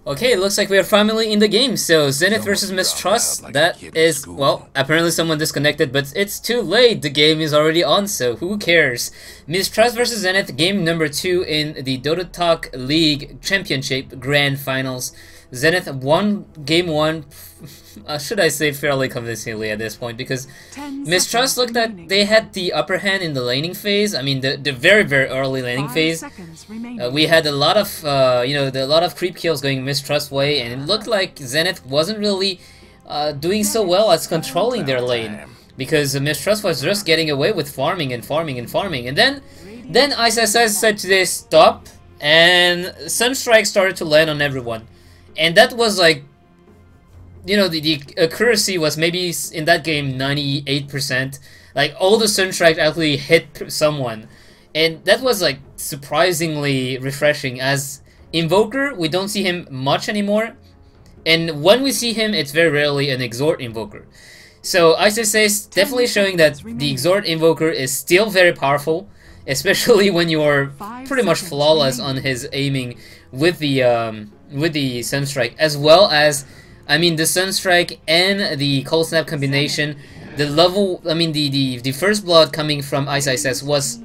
Okay, it looks like we are finally in the game. So Zenith versus Mith Trust. That is, well, apparently someone disconnected, but it's too late. The game is already on, so who cares? Mith Trust versus Zenith, game number 2 in the DotaTalk League Championship Grand Finals. Zenith won game 1, should I say fairly convincingly at this point, because Mith Trust looked like they had the upper hand in the laning phase. I mean, the very early laning phase. We had a lot of a lot of creep kills going Mith Trust way, and it looked like Zenith wasn't really doing so well as controlling their lane, because Mith Trust was just getting away with farming, and then ISS said to this stop, and Sunstrike started to land on everyone. And that was like, you know, the accuracy was maybe in that game 98%. Like, all the Sunstrike actually hit someone. And that was like surprisingly refreshing, as Invoker, we don't see him much anymore. And when we see him, it's very rarely an Exhort Invoker. So ISS is definitely showing that the Exhort Invoker is still very powerful, especially when you are pretty much flawless on his aiming with the Sunstrike, as well as, I mean, the Sunstrike and the Cold Snap combination. The level, I mean, the first blood coming from ISS was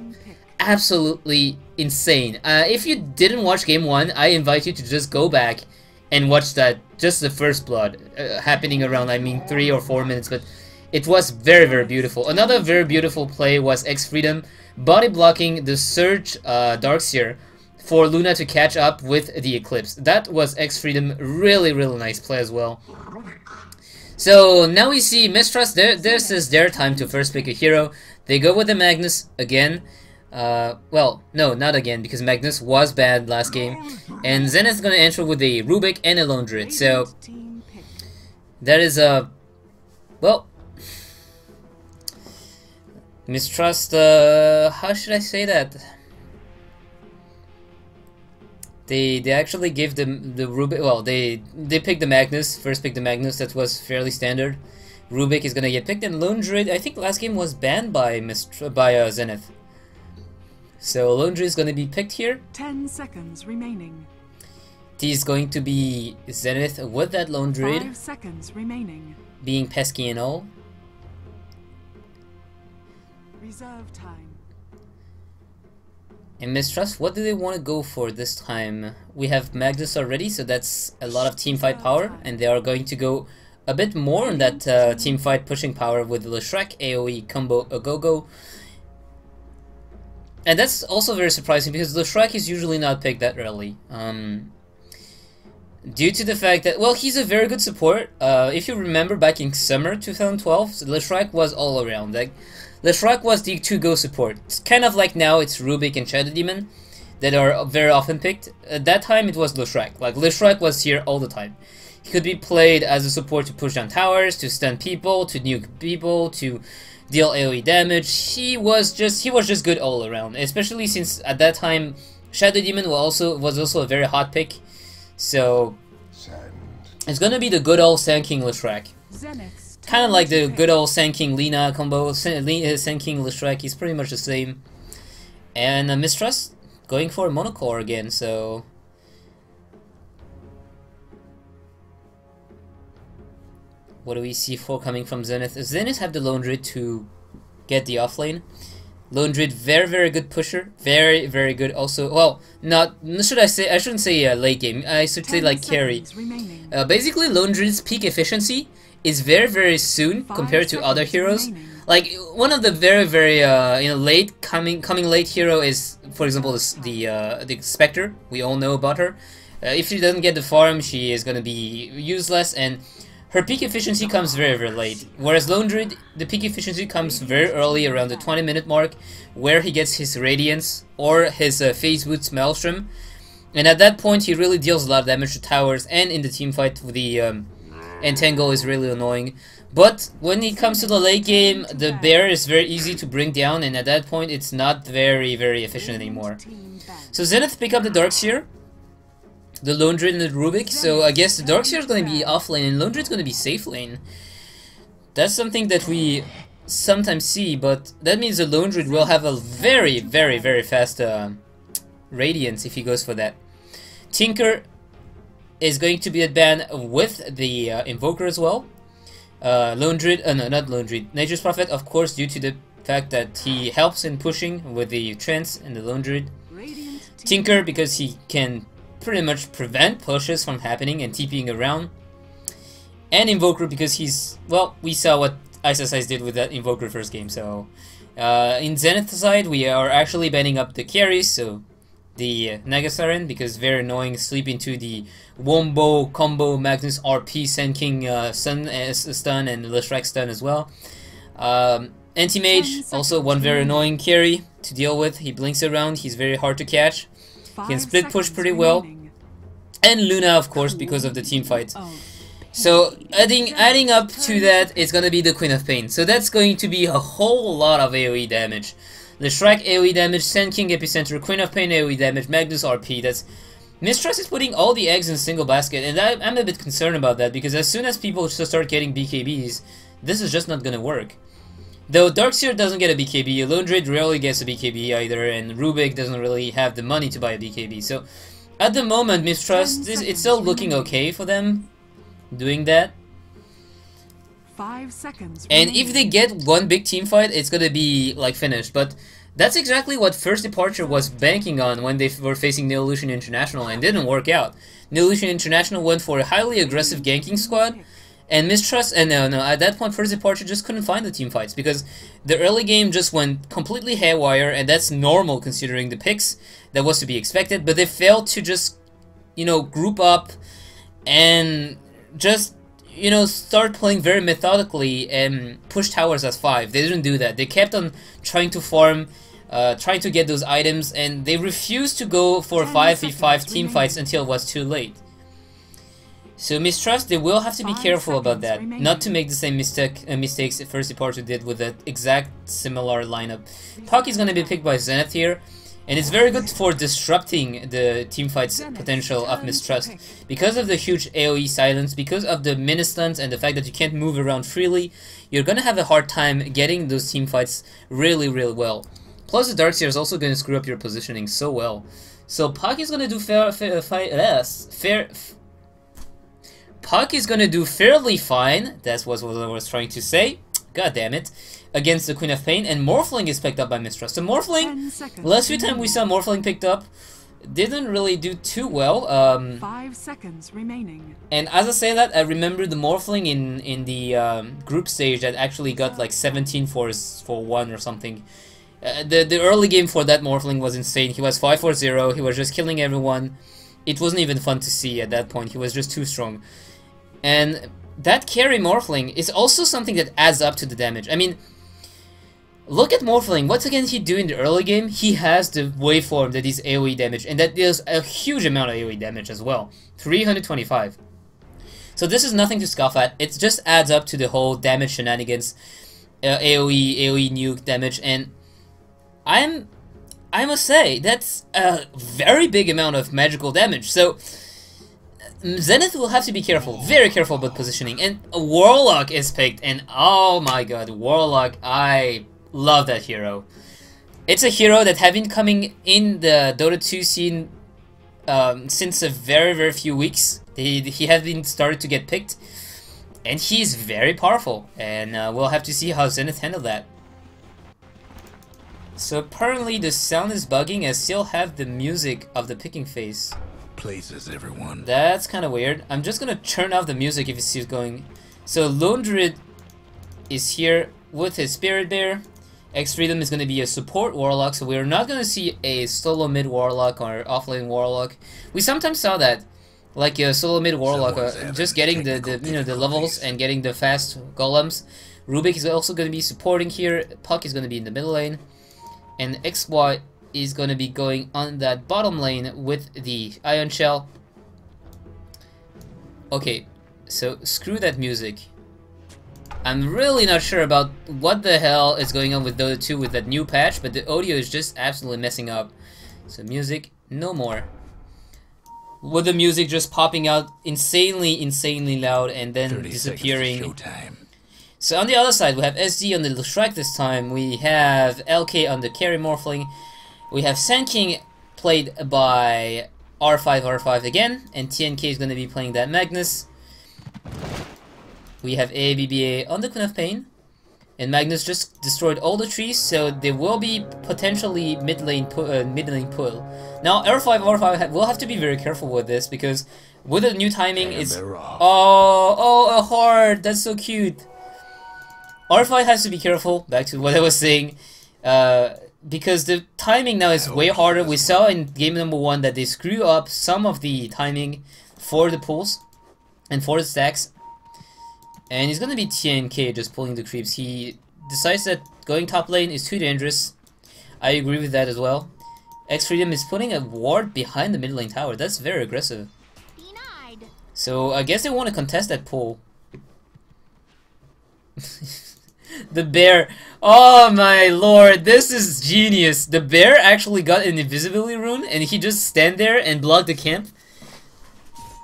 absolutely insane. If you didn't watch game 1, I invite you to just go back and watch that, just the first blood happening around, I mean, 3 or 4 minutes, but it was very beautiful. Another very beautiful play was X Freedom body blocking the Surge Darkseer for Luna to catch up with the Eclipse. That was X Freedom, really nice play as well. So now we see Mith Trust, this is their time to first pick a hero. They go with the Magnus again. Well, no, not again, because Magnus was bad last game. And Zenith's gonna enter with a Rubik and a Lone Druid. So that is well, Mith Trust, how should I say that? They actually gave the Rubik, well, they picked the Magnus, first picked the Magnus, that was fairly standard. Rubik is gonna get picked, and Lone Druid, I think last game was banned by Zenith. So Lone Druid is gonna be picked here. 10 seconds remaining. He's going to be Zenith with that Lone Druid. 5 seconds remaining. Being pesky and all. Reserve time. And Mith Trust, what do they want to go for this time? We have Magnus already, so that's a lot of teamfight power, and they are going to go a bit more on that teamfight pushing power with the Shrek AoE combo Agogo. And that's also very surprising, because the Shrek is usually not picked that early. Due to the fact that, well, he's a very good support. If you remember back in summer 2012, Leshrac was all around. Like, Leshrac was the to-go support. It's kind of like now it's Rubik and Shadow Demon that are very often picked. At that time it was Leshrac. Like, Leshrac was here all the time. He could be played as a support to push down towers, to stun people, to nuke people, to deal AoE damage. He was just good all around. Especially since at that time Shadow Demon was also a very hot pick. So it's gonna be the good old Sand King Leshrac. Kind of like the good old Sand King Lina combo. Sand King Leshrac is pretty much the same. And Mith Trust going for a monocore again. So what do we see for coming from Zenith? Zenith have the Lone Druid to get the offlane. Lone Druid, very good pusher, very good. Also, well, I shouldn't say late game. I should say like carry. Basically, Lone Druid's peak efficiency is very soon compared to other heroes. Like, one of the very late coming late hero is, for example, the Spectre. We all know about her. If she doesn't get the farm, she is gonna be useless, and her peak efficiency comes very late. Whereas Lone Druid, the peak efficiency comes very early, around the 20-minute mark, where he gets his Radiance or his Phase Boots Maelstrom. And at that point, he really deals a lot of damage to towers, and in the teamfight, the Entangle is really annoying. But when it comes to the late game, the Bear is very easy to bring down, and at that point, it's not very efficient anymore. So Zenith pick up the Darkseer, the Lone Druid and the Rubik, so I guess the Darkseer is going to be off lane and Lone Druid is going to be safe lane. That's something that we sometimes see, but that means the Lone Druid will have a very fast Radiance if he goes for that. Tinker is going to be at ban with the Invoker as well. Lone Druid, no, not Lone Druid. Nature's Prophet, of course, due to the fact that he helps in pushing with the Trance and the Lone Druid. Tinker, because he can pretty much prevent pushes from happening and TPing around. And Invoker, because he's, well, we saw what Ice did with that Invoker first game, so... in Zenith side, we are actually banning up the carries, so the Nagasaren, because very annoying, sleep into the Wombo combo Magnus RP Sand King stun and Leshrac stun as well. Anti-Mage, also one very annoying carry to deal with. He blinks around, he's very hard to catch. He can split push pretty well. And Luna, of course, because of the team fight. So adding up to that is gonna be the Queen of Pain. So that's going to be a whole lot of AoE damage. Leshrac AoE damage, Sand King Epicenter, Queen of Pain AoE damage, Magnus RP. That's Mith Trust is putting all the eggs in a single basket, and I'm a bit concerned about that because as soon as people start getting BKBs, this is just not gonna work. Though Darkseer doesn't get a BKB, Lone Druid rarely gets a BKB either, and Rubik doesn't really have the money to buy a BKB. So at the moment, Mith Trust it's still looking okay for them doing that. 5 seconds. And if they get one big team fight, it's gonna be like finished. But that's exactly what First Departure was banking on when they were facing Neolution International, and didn't work out. Neolution International went for a highly aggressive ganking squad, and Mith Trust, and no, at that point First Departure just couldn't find the team fights because the early game just went completely haywire, and that's normal considering the picks. That was to be expected, but they failed to just, you know, group up and just, you know, start playing very methodically and push towers as 5. They didn't do that. They kept on trying to farm, trying to get those items, and they refused to go for 5v5 team fights until it was too late. So Mith Trust, they will have to be careful about that, not to make the same mistakes First Departure did with that exact similar lineup. Puck is going to be picked by Zenith here, and it's very good for disrupting the teamfight's potential of Mith Trust. Because of the huge AoE silence, because of the mini-stuns and the fact that you can't move around freely, you're going to have a hard time getting those teamfights really well. Plus the Darkseer is also going to screw up your positioning so well. So Puck is going to do Puck is going to do fairly fine, that's what I was trying to say, god damn it, against the Queen of Pain, and Morphling is picked up by Mith Trust. So Morphling, last few times we saw Morphling picked up, didn't really do too well. 5 seconds remaining. And as I say that, I remember the Morphling in the group stage that actually got like 17 for 1 or something. The early game for that Morphling was insane. He was 5-4-0, he was just killing everyone. It wasn't even fun to see at that point, he was just too strong. And that carry Morphling is also something that adds up to the damage. I mean, look at Morphling, what can he do in the early game? He has the waveform that is AoE damage, and that deals a huge amount of AoE damage as well. 325. So this is nothing to scoff at, it just adds up to the whole damage shenanigans, AoE nuke damage, and I must say, that's a very big amount of magical damage, so Zenith will have to be careful, very careful about positioning, and Warlock is picked, and oh my god, Warlock, I love that hero. It's a hero that have been coming in the Dota 2 scene since a very few weeks. He has been started to get picked, and he's very powerful, and we'll have to see how Zenith handle that. So apparently the sound is bugging, I still have the music of the picking phase. Places, everyone. That's kind of weird. I'm just gonna turn off the music if it keeps going. So Lone Druid is here with his Spirit Bear. X-Freedom is gonna be a support Warlock, so we're not gonna see a solo mid Warlock or offlane Warlock. We sometimes saw that, like a solo mid Warlock, just getting the you know, the levels and getting the fast golems. Rubik is also gonna be supporting here. Puck is gonna be in the middle lane, and XY is going to be going on that bottom lane with the Ion Shell. Okay, so screw that music. I'm really not sure about what the hell is going on with Dota 2 with that new patch, but the audio is just absolutely messing up. So music, no more. With the music just popping out insanely loud and then disappearing. So on the other side, we have SD on the Leshrac this time, we have LK on the carry Morphling, we have Sand King played by R5 again, and TNK is going to be playing that Magnus. We have ABBA on the Queen of Pain, and Magnus just destroyed all the trees, so there will be potentially mid lane pull. Now R5 will have to be very careful with this, because with the new timing, it's a heart. That's so cute. R5 has to be careful. Back to what I was saying, because the timing now is way harder. We saw in game number 1 that they screw up some of the timing for the pulls and for the stacks. And he's gonna be TNK just pulling the creeps. He decides that going top lane is too dangerous. I agree with that as well. X-Freedom is putting a ward behind the mid lane tower. That's very aggressive. Denied. So I guess they want to contest that pull. The bear. Oh my lord, this is genius. The bear actually got an invisibility rune, and he just stand there and block the camp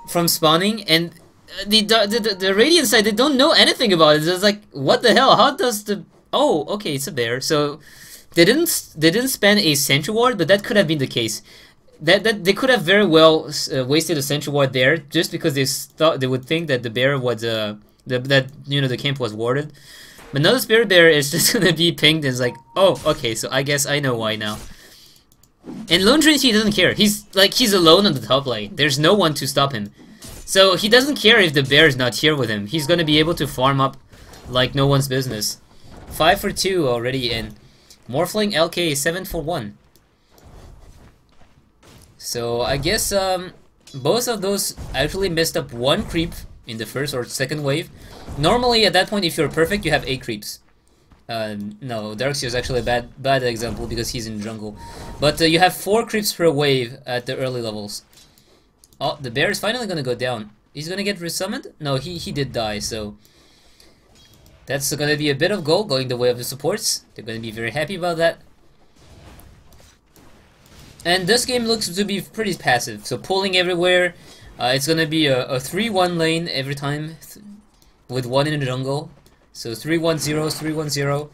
from spawning. And the Radiant side, they don't know anything about it. It's like, what the hell? How does the... Oh, okay, it's a bear. So they didn't spend a sentry ward, but that could have been the case. That they could have very well wasted a sentry ward there, just because they would think that the bear was that you know, the camp was warded. But now the Spirit Bear is just gonna be pinged, and it's like, oh, okay, so I guess I know why now. And Lone Trinity doesn't care. He's alone on the top lane. There's no one to stop him. So he doesn't care if the bear is not here with him. He's gonna be able to farm up like no one's business. 5 for 2 already in. Morphling LK is 7 for 1. So I guess both of those actually messed up one creep in the first or second wave. Normally at that point, if you're perfect, you have 8 creeps. No, Darkseer is actually a bad example because he's in jungle. But you have 4 creeps per wave at the early levels. Oh, the bear is finally gonna go down. He's gonna get resummoned? No, he did die, so that's gonna be a bit of gold going the way of the supports. They're gonna be very happy about that. And this game looks to be pretty passive, so pulling everywhere. It's gonna be a 3-1 lane every time, with 1 in the jungle. So 3-1-0, 3-1-0.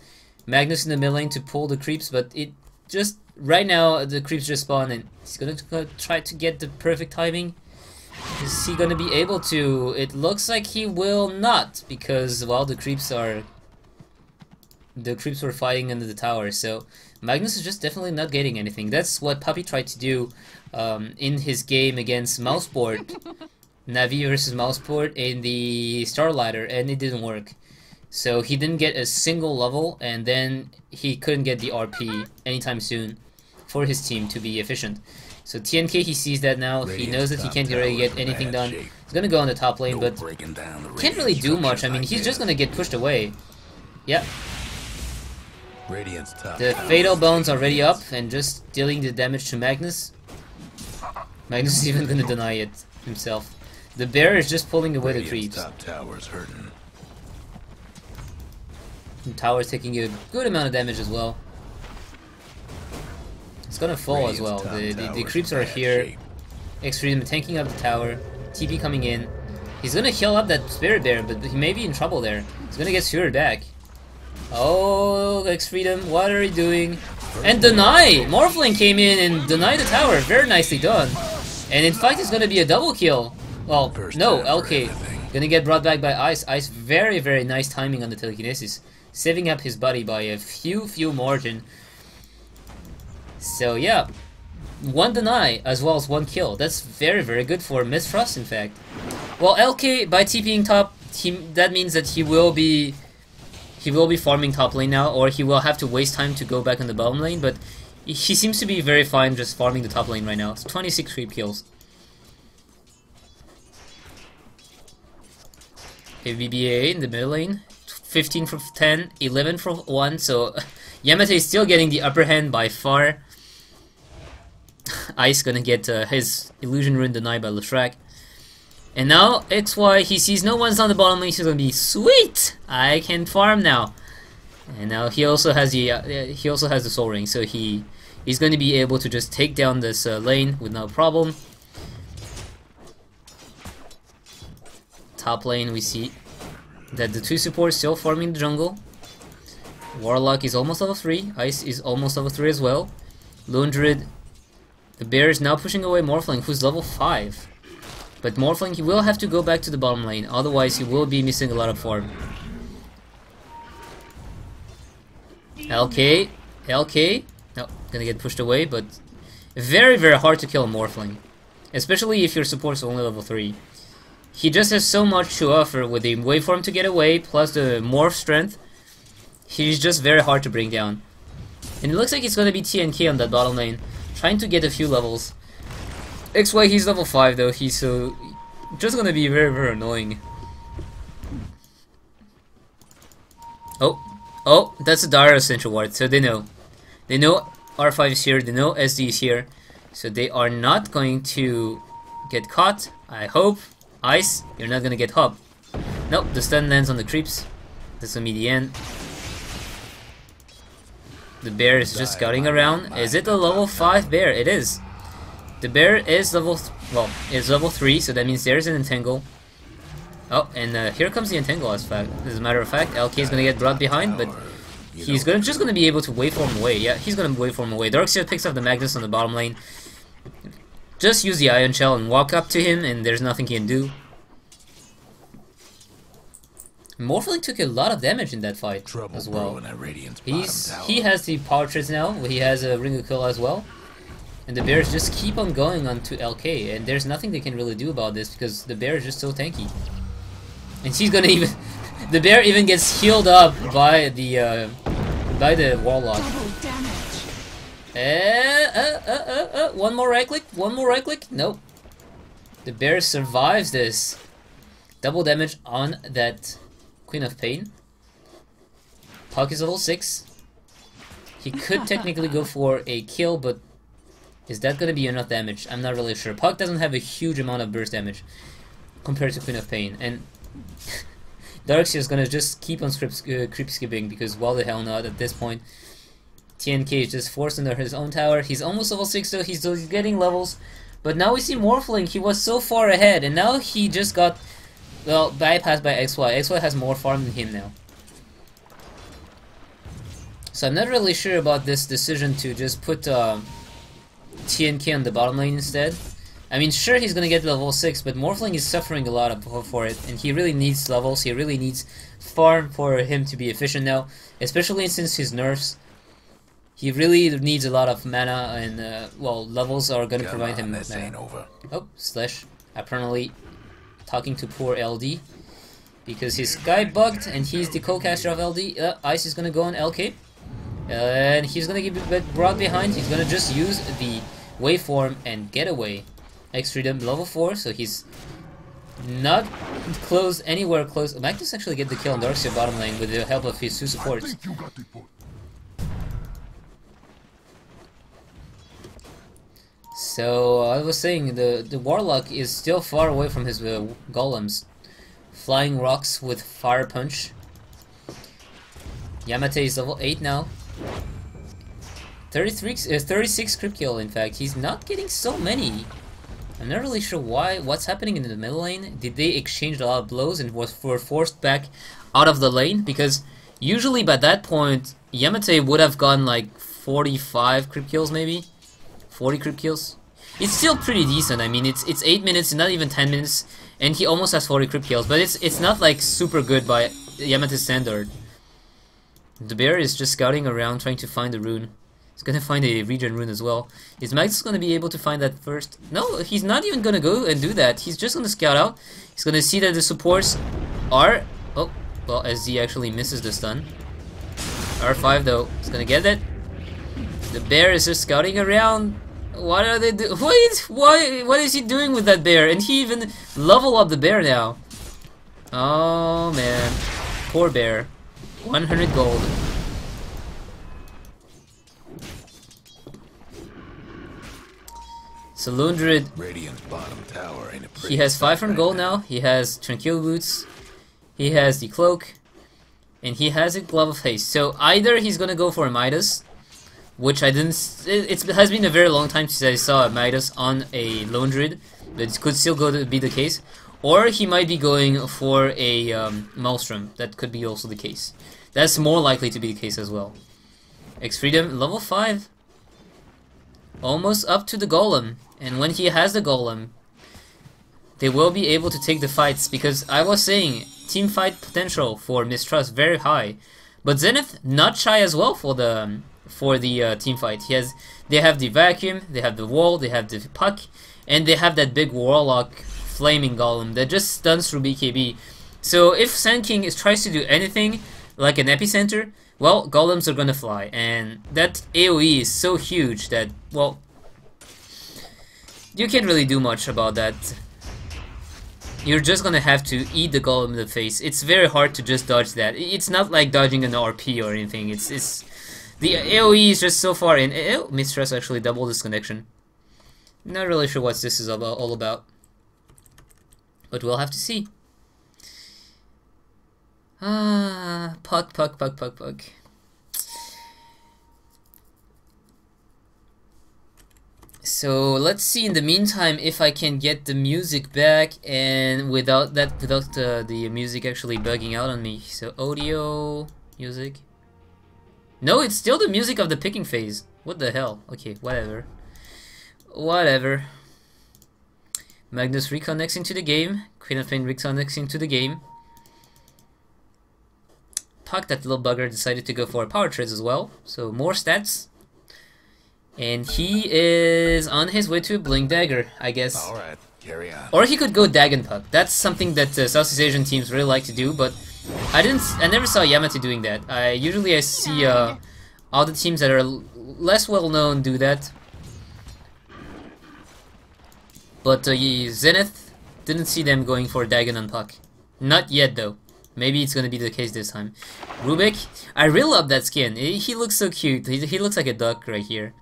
Magnus in the mid lane to pull the creeps, but it just right now the creeps just spawn, and he's gonna try to get the perfect timing. Is he gonna be able to? It looks like he will not, because well, the creeps were fighting under the tower. So Magnus is just definitely not getting anything. That's what Puppy tried to do in his game against Mouseboard, Navi versus Mouseboard in the Starlighter, and it didn't work. So he didn't get a single level, and then he couldn't get the RP anytime soon for his team to be efficient. So TNK, he sees that now. He knows that he can't really get anything done. He's gonna go on the top lane, but can't really do much. I mean, he's just gonna get pushed away. Yep. The Fatal Bones already up and just dealing the damage to Magnus. Magnus is even gonna deny it himself. The bear is just pulling away the creeps. The tower's taking a good amount of damage as well. It's gonna fall as well. The creeps are here. X-Freedom tanking up the tower. TP coming in. He's gonna heal up that Spirit Bear, but he may be in trouble there. He's gonna get sewered back. Oh, X-Freedom, what are you doing? And deny! Morphling came in and denied the tower. Very nicely done. And in fact, it's gonna be a double kill. Well, no, LK. Gonna get brought back by Ice. Ice, very, very nice timing on the telekinesis. Saving up his body by a few margin. So yeah, 1 deny as well as 1 kill. That's very, very good for Mith Trust, in fact. Well, LK by TPing top, that means that he will be farming top lane now, or he will have to waste time to go back on the bottom lane. But he seems to be very fine just farming the top lane right now. It's 26 creep kills. ABBA in the middle lane. 15 for 10, 11 for 1, so Yamate is still getting the upper hand by far. Ice gonna get his illusion rune denied by Leshrac. And now XY, he sees no one's on the bottom lane, he's gonna be sweet! I can farm now. And now he also has the soul ring, so he's gonna be able to just take down this lane with no problem. Top lane we see that the 2 supports still farming the jungle. Warlock is almost level 3. Ice is almost level 3 as well. Lone Druid The bear is now pushing away Morphling, who's level 5. But Morphling, he will have to go back to the bottom lane, otherwise he will be missing a lot of farm. LK, no, gonna get pushed away, but very, very hard to kill Morphling. Especially if your support's only level 3. He just has so much to offer with the waveform to get away, plus the morph strength. He's just very hard to bring down. And it looks like it's gonna be TNK on that bottom lane, trying to get a few levels. XY, he's level 5 though, he's just gonna be very, very annoying. Oh, that's a dire Essential Ward, so they know. They know R5 is here, they know SD is here, so they are not going to get caught, I hope. Ice, you're not gonna get hop. Nope, the stun lands on the creeps. This will be the end. The bear is just scouting around. Is it a level 5 bear? It is. The bear is level 3, so that means there's an entangle. Oh, and here comes the entangle as a matter of fact. LK is gonna get brought behind, but he's just gonna be able to waveform away. Yeah, he's gonna waveform away. Darkseer picks up the Magnus on the bottom lane. Just use the Ion Shell and walk up to him, and there's nothing he can do. Morphling took a lot of damage in that fight as well. He has the power treads now. He has a Ring of Kill as well. And the bears just keep on going onto LK, and there's nothing they can really do about this because the bear is just so tanky. And she's gonna even... the bear even gets healed up by the Warlock. One more right click, nope. The bear survives this. Double damage on that Queen of Pain. Puck is level 6. He could technically go for a kill, but is that gonna be enough damage? I'm not really sure. Puck doesn't have a huge amount of burst damage compared to Queen of Pain, and Darkseer is gonna just keep on creep skipping because why the hell not at this point. TNK is just forced under his own tower. He's almost level 6 though, he's getting levels. But now we see Morphling, he was so far ahead, and now he just got, well, bypassed by XY. XY has more farm than him now. So I'm not really sure about this decision to just put TNK on the bottom lane instead. I mean, sure, he's gonna get level 6, but Morphling is suffering a lot for it, and he really needs levels, he really needs farm for him to be efficient now, especially since his nerfs. He really needs a lot of mana, and, well, levels are gonna provide him mana. Oh, Slash, apparently talking to poor LD, because his guy bugged, and he's the co-caster of LD. Ice is gonna go on LK, and he's gonna get brought behind. He's gonna just use the waveform and get away. X-Freedom level 4, so he's not anywhere close. Magnus actually get the kill on Darkseer bottom lane with the help of his 2 supports. So I was saying the Warlock is still far away from his golems. Flying rocks with fire punch. Yamate is level 8 now. 36 crit kill in fact. He's not getting so many. I'm not really sure what's happening in the middle lane. Did they exchange a lot of blows and were forced back out of the lane? Because usually by that point Yamate would have gone like 45 crit kills maybe. 40 crit kills. It's still pretty decent. I mean, it's 8 minutes, not even 10 minutes, and he almost has 40 crit kills. But it's not like super good by Yamate's standard. The bear is just scouting around, trying to find a rune. He's gonna find a regen rune as well. Is Max gonna be able to find that first? No, he's not even gonna go and do that. He's just gonna scout out. He's gonna see that the supports are... Oh, well, SD actually misses the stun. R5 though, he's gonna get it. The bear is just scouting around. What are they doing? What is he doing with that bear? And he even level up the bear now. Oh man, poor bear. 100 gold. Saloon Druid. He has 500 gold now. He has Tranquil Boots. He has the cloak, and he has a glove of haste. So either he's gonna go for a Midas, which I didn't. It has been a very long time since I saw a Midas on a Lone Druid, but it could still be the case. Or he might be going for a Myzzrym. That could be also the case. That's more likely to be the case as well. X-Freedom, level 5. almost up to the golem. And when he has the golem, they will be able to take the fights, because I was saying team fight potential for Mith Trust very high, but Zenith not shy as well for the team fight. They have the vacuum, they have the wall, they have the puck, and they have that big warlock flaming golem that just stuns through BKB. So if Sand King tries to do anything like an epicenter, well, golems are gonna fly, and that AoE is so huge that, well, you can't really do much about that. You're just gonna have to eat the golem in the face. It's very hard to just dodge that. It's not like dodging an RP or anything. It's the AoE is just so far in. Oh, Mith Trust actually doubled this connection. Not really sure what this is all about, but we'll have to see. Puck. So let's see in the meantime if I can get the music back, and without the music actually bugging out on me. So audio, music. No, it's still the music of the picking phase. What the hell? Okay, whatever. Magnus reconnects into the game. Queen of Pain reconnects into the game. Puck, that little bugger, decided to go for power trades as well. So more stats. And he is on his way to a Blink Dagger, I guess. Alright, carry on. Or he could go Dagon Puck. That's something that Southeast Asian teams really like to do, but I never saw Yamate doing that. Usually I see all the teams that are less well known do that. But Zenith, didn't see them going for Dagon on Puck. Not yet though. Maybe it's gonna be the case this time. Rubik, I really love that skin. He looks so cute. He looks like a duck right here.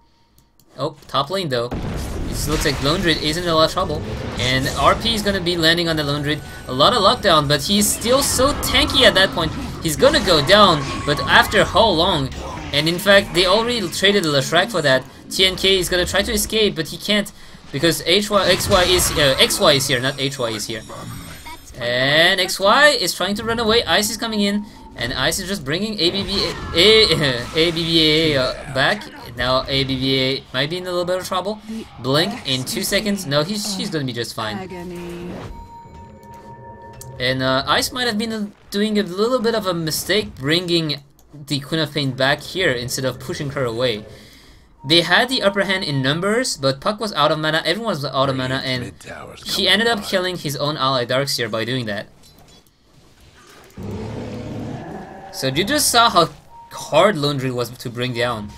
Oh, top lane though. It looks like Lone Druid is in a lot of trouble. And RP is gonna be landing on the Lone Druid. A lot of lockdown, but he's still so tanky at that point. He's gonna go down, but after how long? And in fact, they already traded Lashrak for that. TNK is gonna try to escape, but he can't, because XY is here, not HY is here. And XY is trying to run away. Ice is coming in, and Ice is just bringing ABBA back. Now ABBA might be in a little bit of trouble. Blink in 2 seconds. No, she's gonna be just fine. And Ice might have been doing a little bit of a mistake bringing the Queen of Pain back here instead of pushing her away. They had the upper hand in numbers, but Puck was out of mana, everyone was out of mana, and he ended up killing his own ally Darkseer by doing that. So you just saw how hard Lone Druid was to bring down.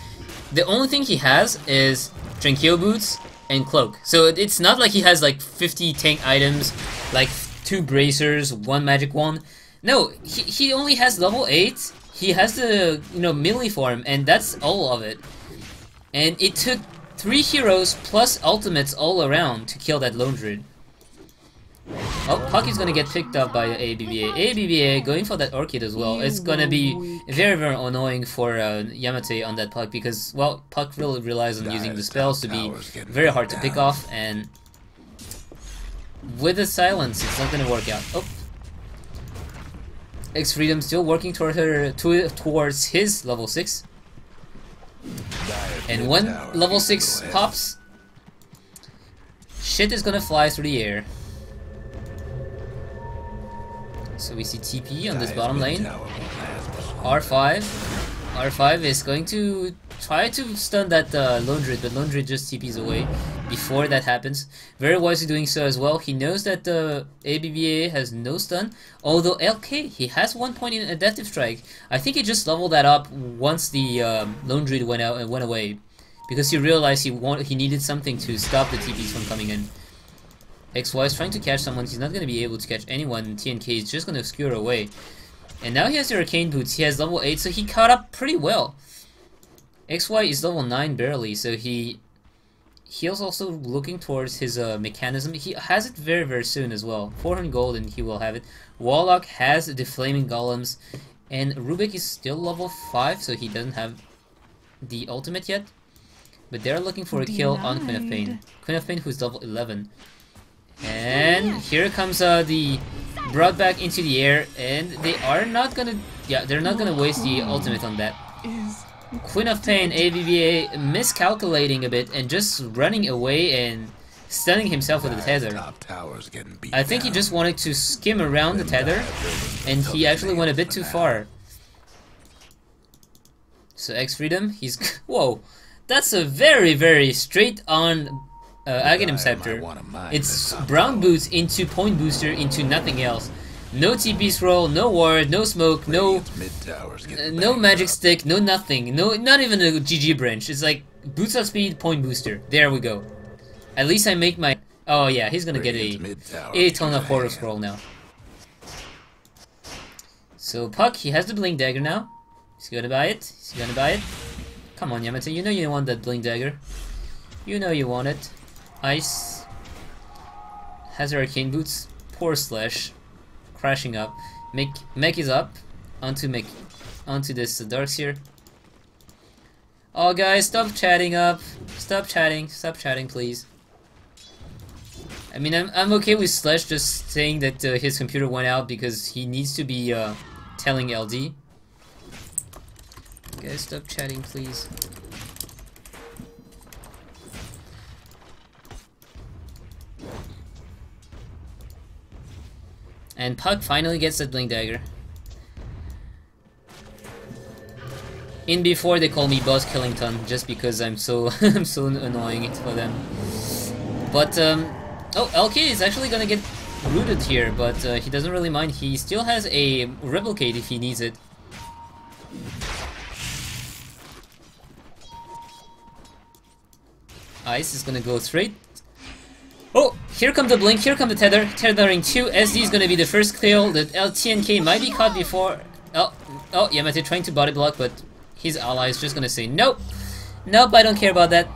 The only thing he has is Tranquil Boots and Cloak. So it's not like he has like 50 tank items, like 2 bracers, 1 magic wand. No, he only has level 8. He has the melee form, and that's all of it. And it took 3 heroes plus ultimates all around to kill that Lone Druid. Oh, Puck is gonna get picked up by ABBA. ABBA going for that Orchid as well. It's gonna be very, very annoying for Yamate on that Puck, because, well, Puck really relies on using the spells to be very hard to pick off, and with the silence, it's not gonna work out. Oh. X-Freedom still working towards his level 6. And when level 6 pops, shit is gonna fly through the air. So we see TP on this bottom lane. R5 is going to try to stun that Lone Druid, but Lone Druid just TPs away before that happens. Very wisely doing so as well. He knows that ABBA has no stun, although LK, he has 1 point in Adaptive Strike. I think he just leveled that up once the Lone Druid went away, because he realized he needed something to stop the TPs from coming in. XY is trying to catch someone. He's not going to be able to catch anyone. TNK is just going to skewer away. And now he has the Arcane Boots. He has level 8, so he caught up pretty well. XY is level 9 barely, so he is also looking towards his mechanism. He has it very, very soon as well. 400 gold and he will have it. Warlock has the Flaming Golems, and Rubik is still level 5, so he doesn't have the ultimate yet. But they're looking for a kill on Queen of Pain. Queen of Pain, who's level 11. And here comes the brought back into the air, and they are not gonna, they're not gonna waste the ultimate on that. Queen of Pain, ABBA miscalculating a bit and just running away and stunning himself with the tether. I think he just wanted to skim around the tether, and he actually went a bit too far. So X Freedom, he's whoa, that's a very straight on Aghanim Scepter. It's brown boots into point booster into nothing else. No TP scroll, no ward, no smoke, no magic stick, no nothing, no, not even a GG branch. It's like boots of speed, point booster. There we go. At least I make my. Oh yeah, he's gonna get a ton of horror scroll now. So Puck, he has the blink dagger now. He's gonna buy it. He's gonna buy it. Come on, Yamate, you know you want that blink dagger. You know you want it. Ice has her arcane boots. Poor Slash. Crashing up. Mech is up onto this Darkseer. Oh guys, stop chatting up. Stop chatting, please. I mean, I'm okay with Slash just saying that his computer went out because he needs to be telling LD. Guys, stop chatting, please. And Puck finally gets that blink dagger. In before they call me Boss Killington just because I'm so I'm so annoying for them. But oh, LK is actually gonna get rooted here, but he doesn't really mind. He still has a replicate if he needs it. Ice is gonna go straight. Oh, here come the blink, here come the tether. Tethering 2, SD is gonna be the first kill. The LTNK might be caught before. Oh, Yamate trying to body block, but his ally is just gonna say nope. Nope, I don't care about that.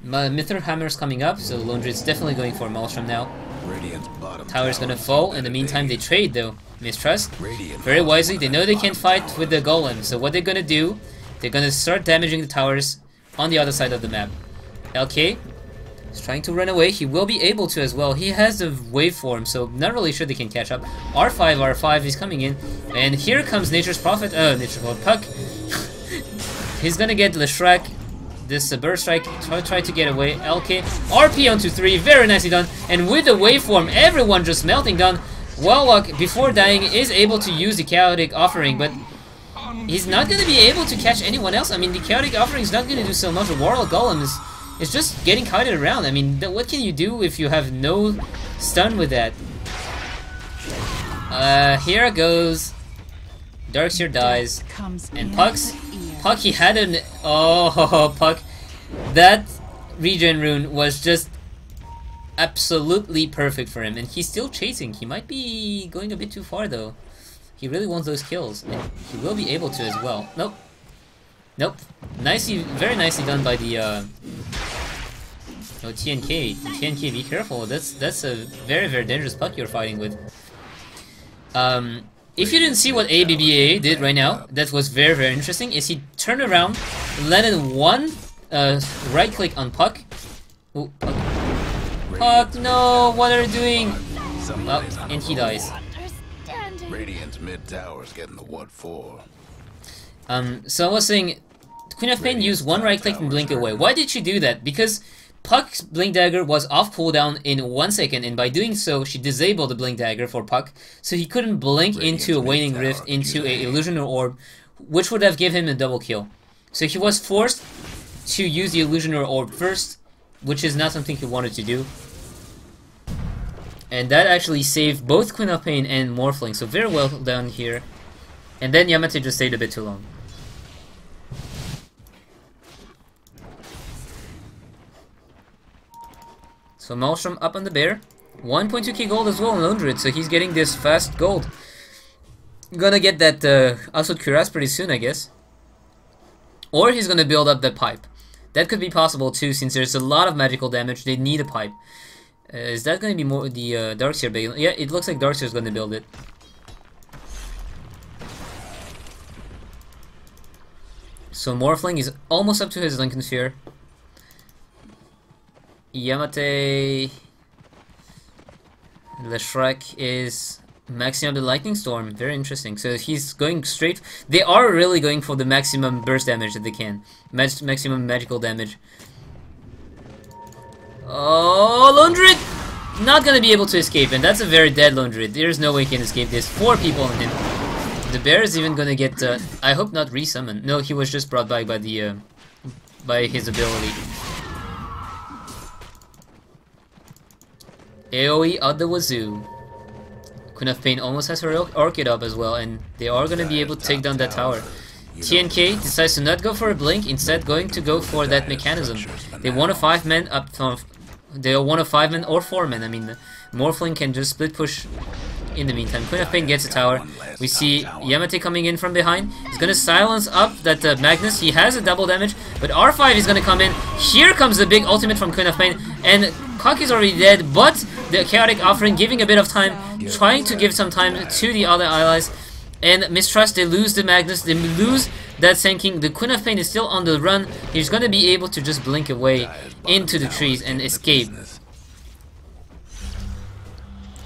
Myth Hammer's coming up, so Laundry's definitely going for Myzzrym now. Tower's gonna fall. In the meantime, they trade though. Mith Trust, very wisely, they know they can't fight with the golem, so what they're gonna do, they're gonna start damaging the towers on the other side of the map. LK is trying to run away. He will be able to as well. He has the waveform, so not really sure they can catch up. R5 is coming in, and here comes Nature's Prophet. Nature's Prophet Puck. He's gonna get Leshrek. This Burst Strike, try to get away. LK, RP onto 3, very nicely done. And with the waveform, everyone just melting down. Warlock, before dying, is able to use the Chaotic Offering, but he's not gonna be able to catch anyone else. I mean, the Chaotic Offering is not gonna do so much. The Warlock Golem is just getting kited around. I mean, what can you do if you have no stun with that? Here it goes. Darkseer dies. And Puck, he had an... Oh, Puck. That regen rune was just absolutely perfect for him. And he's still chasing. He might be going a bit too far, though. He really wants those kills. And he will be able to as well. Nope. Nope. Nicely, very nicely done by the... Oh, TNK. TNK, be careful. That's a very dangerous Puck you're fighting with. If you didn't see what ABBA did right now, that was very interesting, is he turned around, landed one right click on Puck. Ooh, Puck. Puck, no, what are you doing? Oh, and he dies. Radiant's mid tower's getting the what for. So I was saying, Queen of Pain used one right click and blink away. Why did she do that? Because Puck's Blink Dagger was off cooldown in 1 second, and by doing so, she disabled the Blink Dagger for Puck, so he couldn't blink into a Waning Rift into a Illusionary Orb, which would have given him a double kill. So he was forced to use the Illusionary Orb first, which is not something he wanted to do. And that actually saved both Queen of Pain and Morphling, so very well done here. And then Yamate just stayed a bit too long. So Myzzrym up on the bear. 1.2k gold as well on Laundred, so he's getting this fast gold. Gonna get that Asud Kuras pretty soon, I guess. Or he's gonna build up the pipe. That could be possible too, since there's a lot of magical damage, they need a pipe. Is that gonna be more the Darkseer build? Yeah, it looks like Darkseer's gonna build it. So Morphling is almost up to his Lincoln Sphere. Yamate... Leshrek is Maximum the lightning storm. Very interesting. So he's going straight. They are really going for the maximum burst damage that they can. Maximum magical damage. Oh, Lone Druid! Not gonna be able to escape, and that's a very dead Lone Druid. There's no way he can escape. There's 4 people on him. The bear is even gonna get. I hope not resummoned. No, he was just brought back by the by his ability. AoE out the wazoo. Queen of Pain almost has her Orchid up as well, and they are going to be able to take down that tower. TNK decides to not go for a blink, instead going to go for that mechanism. They want a 5-man up from... They want a 5-man or 4-man. I mean, Morphling can just split push in the meantime. Queen of Pain gets a tower. We see Yamate coming in from behind. He's going to silence up that Magnus. He has a double damage, but R5 is going to come in. Here comes the big ultimate from Queen of Pain, and Kaki's already dead, but the Chaotic Offering giving a bit of time, trying to give some time to the other allies. And Mith Trust, they lose the Magnus, they lose that Sand King. The Queen of Pain is still on the run. He's going to be able to just blink away into the trees and escape.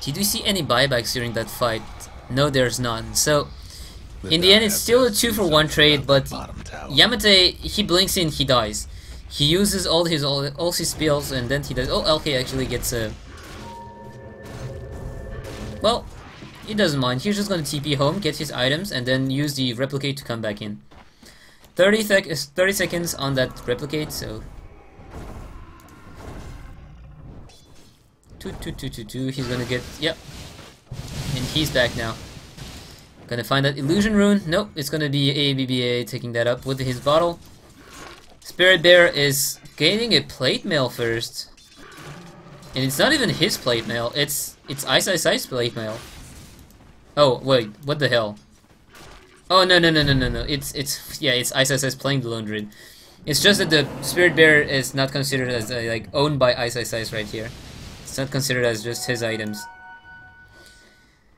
Did we see any buybacks during that fight? No, there's none. So, in the end, it's still a 2-for-1 trade, but Yamate, he blinks in, he dies. He uses all his spells, and then he does. Oh, LK actually gets a. Well, he doesn't mind. He's just gonna TP home, get his items, and then use the replicate to come back in. 30 seconds on that replicate, so. 2. He's gonna get. Yep. And he's back now. Gonna find that illusion rune. Nope, it's gonna be ABBA taking that up with his bottle. Spirit Bear is gaining a plate mail first. And it's not even his plate mail, it's Ice plate mail. Oh wait, what the hell? Oh no. It's Ice playing the Lone Druid. It's just that the Spirit Bear is not considered as like owned by Ice right here. It's not considered as just his items.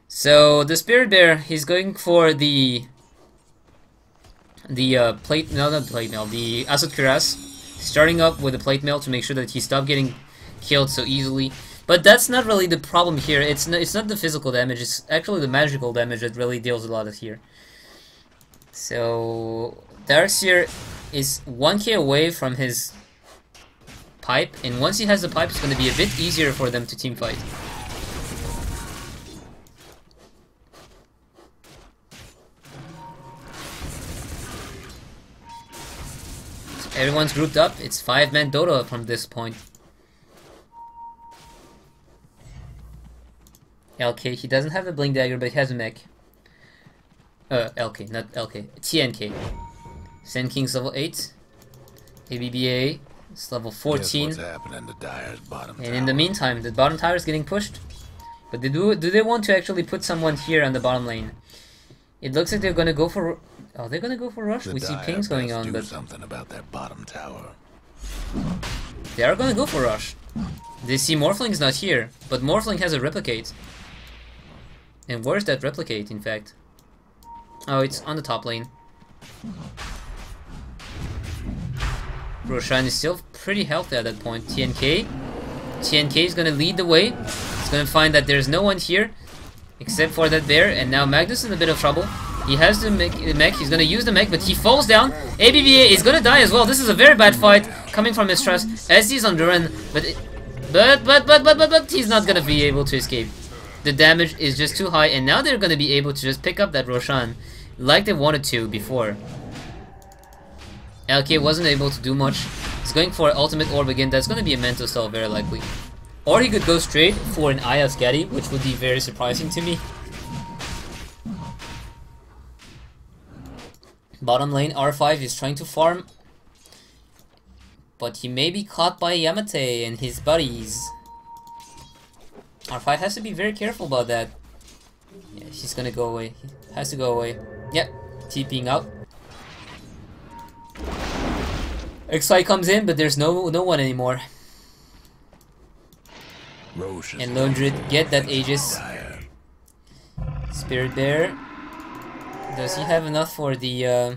So the Spirit Bear, he's going for the plate, no, not plate mail, the Asad Kuras, starting up with the plate mail to make sure that he stopped getting killed so easily. But that's not really the problem here. It's not the physical damage, it's actually the magical damage that really deals a lot of here. So Darkseer is 1k away from his pipe, and once he has the pipe, it's going to be a bit easier for them to team fight. Everyone's grouped up. It's 5-man Dota from this point. LK, he doesn't have a Blink Dagger, but he has a mech. LK, not LK. TNK. Sand King's level 8. ABBA is level 14. And in the meantime, the bottom tower is getting pushed. But do they want to actually put someone here on the bottom lane? It looks like they're gonna go for. Oh, they're gonna go for rush. We see pings going on, but something about that bottom tower. They are gonna go for rush. They see Morphling's not here, but Morphling has a replicate. And where's that replicate, in fact? Oh, it's on the top lane. Roshan is still pretty healthy at that point. TNK is gonna lead the way. He's gonna find that there's no one here except for that bear, and now Magnus is in a bit of trouble. He has the mech, he's gonna use the mech, but he falls down. ABBA is gonna die as well. This is a very bad fight coming from Mith Trust. SD is on the run, but he's not gonna be able to escape. The damage is just too high, and now they're gonna be able to just pick up that Roshan like they wanted to before. LK wasn't able to do much. He's going for ultimate orb again. That's gonna be a mental cell very likely. Or he could go straight for an Aya Scatty, which would be very surprising to me. Bottom lane, R5 is trying to farm, but he may be caught by Yamate and his buddies. R5 has to be very careful about that. Yeah, she's gonna go away. He has to go away. Yep, TPing out. XY comes in, but there's no one anymore. And Lone Druid get that Aegis. Spirit Bear. Does he have enough for the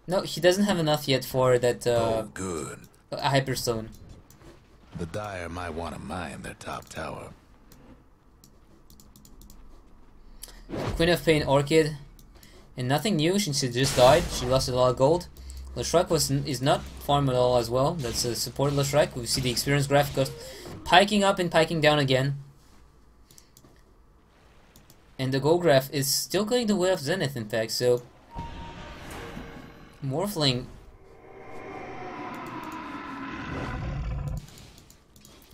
No, he doesn't have enough yet for that good. Hyperstone. The Dire might want to mine their top tower. Queen of Pain Orchid. And nothing new, she just died. She lost a lot of gold. Leshrac is not farmed at all as well. That's a support Leshrac. We see the experience graph goes piking up and piking down again. And the gold graph is still going the way of Zenith, in fact. So Morphling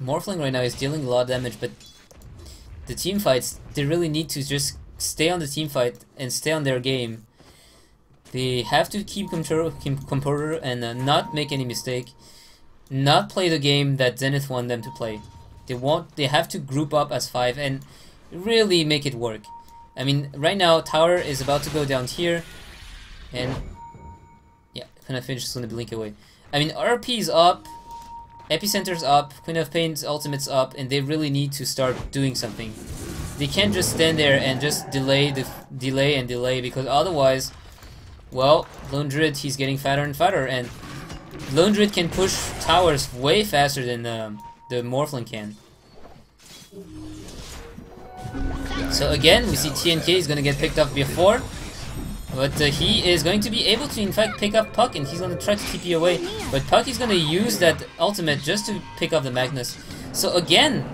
right now is dealing a lot of damage, but the team fights, they really need to just stay on the team fight and stay on their game. They have to keep composure and not make any mistake, not play the game that Zenith want them to play. They have to group up as 5 and really make it work. I mean, right now tower is about to go down here, and yeah, Queen of Pain is gonna blink away. I mean, RP is up, Epicenter's up, Queen of Pain's ultimate's up, and they really need to start doing something. They can't just stand there and just delay, because otherwise, well, Lone Druid, he's getting fatter and fatter, and Lone Druid can push towers way faster than the Morphling can. So again, we see TNK is going to get picked up before, but he is going to be able to in fact pick up Puck, and he's going to try to TP away, but Puck is going to use that ultimate just to pick up the Magnus. So again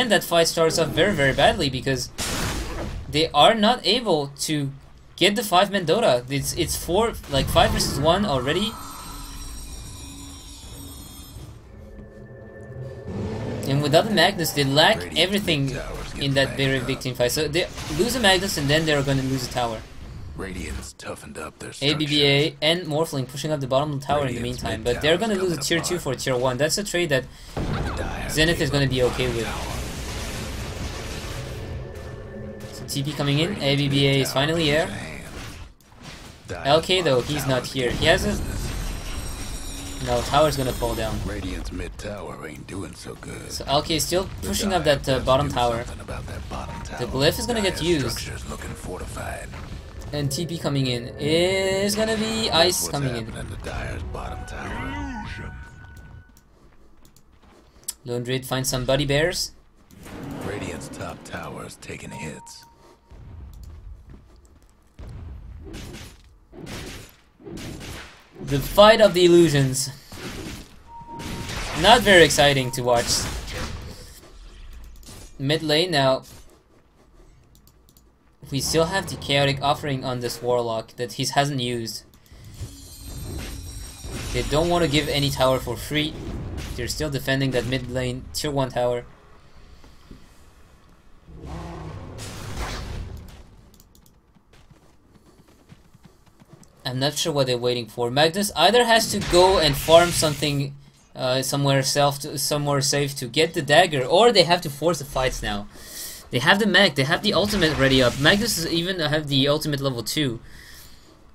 that fight starts off very, very badly because they are not able to get the 5-man Dota. It's 5 versus 1 already. And without the Magnus, they lack everything in that very big team fight. So they lose a Magnus and then they're going to lose a tower. Radiant's toughened up their ABBA and Morphling pushing up the bottom of the tower in the meantime, but they're going to lose a tier 2 for tier 1. That's a trade that Zenith is going to be okay with. So TP coming in, ABBA is finally here. LK though, he's not here. He has a... No, tower's gonna fall down. Radiant's mid tower ain't doing so good. So LK is still pushing up that bottom tower. The glyph is gonna get used. Looking fortified. And TP coming in is gonna be Ice coming in. Lone Druid finds some buddy bears. Radiant's top tower is taking hits. The fight of the illusions. Not very exciting to watch. Mid lane now. We still have the chaotic offering on this warlock that he hasn't used. They don't want to give any tower for free. They're still defending that mid lane tier 1 tower. I'm not sure what they're waiting for. Magnus either has to go and farm something somewhere safe to get the dagger, or they have to force the fights now. They have the mag, they have the ultimate ready up. Magnus is even have the ultimate level 2.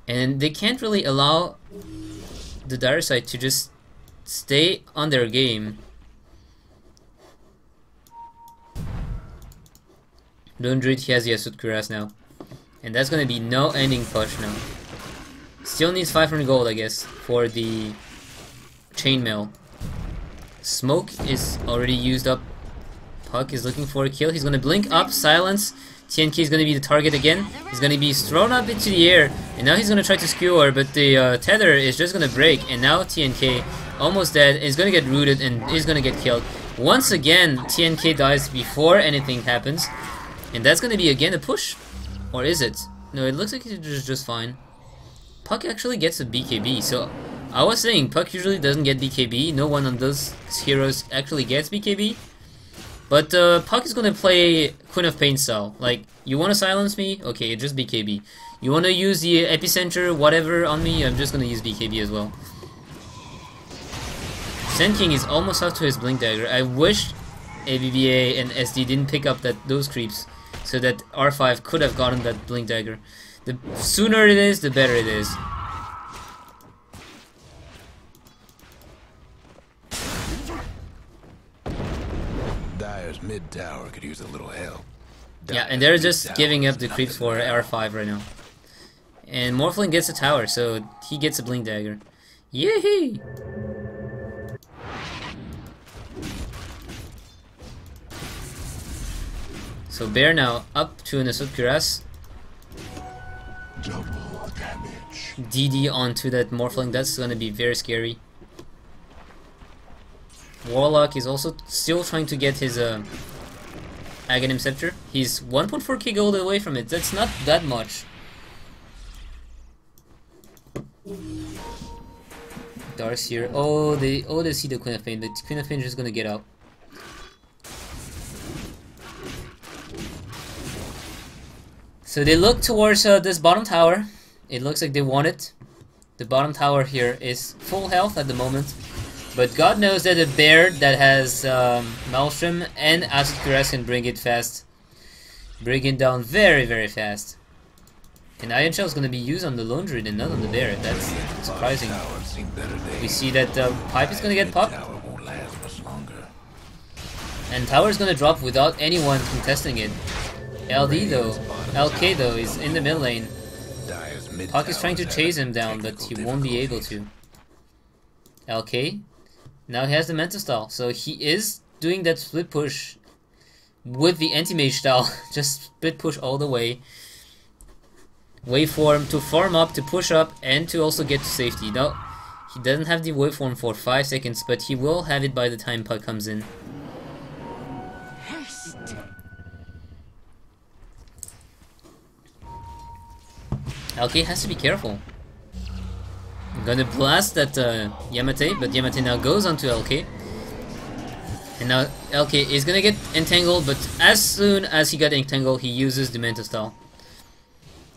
And they can't really allow the dire side to just stay on their game. Lone Druid, he has the Yasut Kuras now. And that's gonna be no ending push now. Still needs 500 gold, I guess, for the chainmail. Smoke is already used up. Puck is looking for a kill. He's gonna blink up, silence. TNK is gonna be the target again. He's gonna be thrown up into the air, and now he's gonna try to skewer, but the tether is just gonna break, and now TNK, almost dead, is gonna get rooted and is gonna get killed. Once again, TNK dies before anything happens, and that's gonna be again a push. Or is it? No, it looks like it's just fine. Puck actually gets a BKB, so I was saying Puck usually doesn't get BKB. No one on those heroes actually gets BKB. But Puck is gonna play Queen of Pain style. Like, you wanna silence me? Okay, just BKB. You wanna use the epicenter, whatever on me? I'm just gonna use BKB as well. Sand King is almost up to his Blink Dagger. I wish ABBA and SD didn't pick up those creeps, so that R5 could have gotten that Blink Dagger. The sooner it is, the better it is. Dire's mid tower could use a little help. Yeah, and they're just giving up the creeps for R5 right now. And Morphling gets a tower, so he gets a Blink Dagger. Yee! So Bear now up to an Asut Kuras. DD onto that Morphling. That's gonna be very scary. Warlock is also still trying to get his Aghanim Scepter. He's 1.4k gold away from it. That's not that much. Darkseer. Oh, they see the Queen of Pain. The Queen of Pain is just gonna get out. So they look towards this bottom tower. It looks like they want it. The bottom tower here is full health at the moment. But God knows that a bear that has Myzzrym and Acid Cuirass can bring it fast. Bring it down very, very fast. And Iron Shell is going to be used on the Lone Druid and not on the bear. That's surprising. We see that Pipe is going to get popped. And tower is going to drop without anyone contesting it. LD though, LK though, is in the mid lane. Puck is trying to chase him down, but he won't be able to. LK, now he has the Mental style, so he is doing that split push with the anti-mage style. Just split push all the way. Waveform to farm up, to push up, and to also get to safety. Now, he doesn't have the waveform for 5 seconds, but he will have it by the time Puck comes in. LK has to be careful. I'm gonna blast that Yamate, but Yamate now goes onto LK. And now LK is gonna get entangled, but as soon as he got entangled, he uses the Mental style.